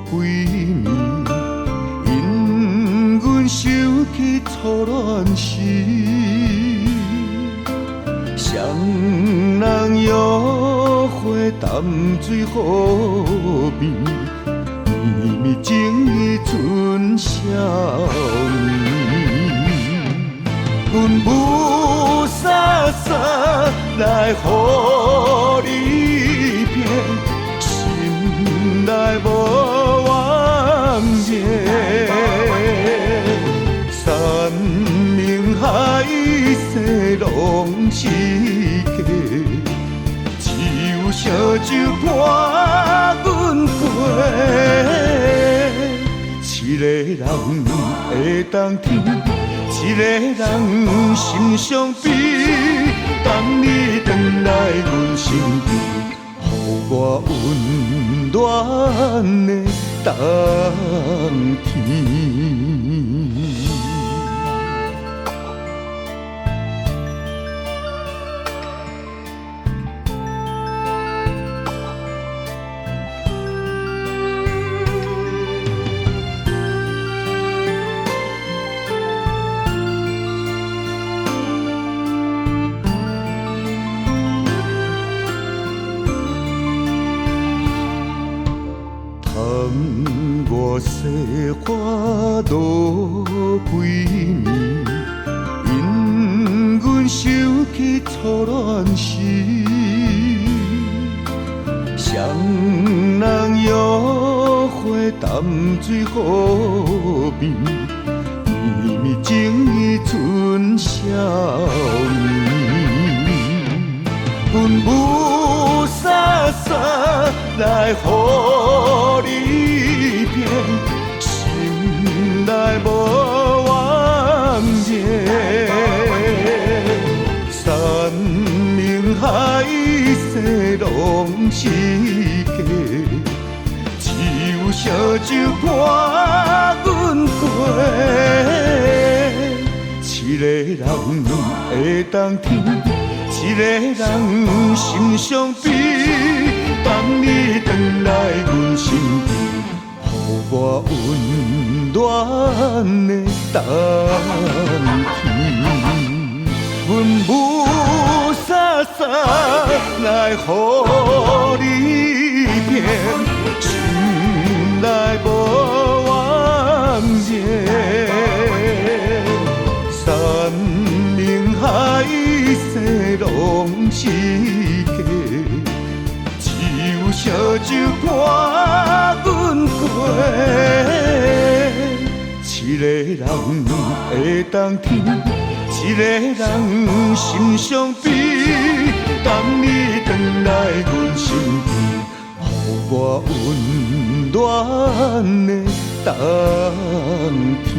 几年，因阮想起初恋时，双人约会淡水河边，绵绵情意剩少年。阮雾洒洒来予你骗，心内无怨言。山盟海誓拢是假，只有烧酒伴阮陪。一个人会当天。一个人心伤悲，等你回来阮身边，予我温暖的冬天。我细花落几年，因阮想起初恋时，双人约会淡水河边，绵绵情意剩少年。阮雾洒洒来予你骗，心内无怨言。山盟海誓拢是假，只有烧酒伴阮陪。一个人会当天。一个人心伤悲，等你回来阮身边，予我温暖的冬天。阮雾洒洒来予你骗，心内无怨言。山盟海誓拢是假，只有烧酒伴阮陪。一个人会当天，一个人心伤悲，等你回来阮身边，予我温暖的冬天。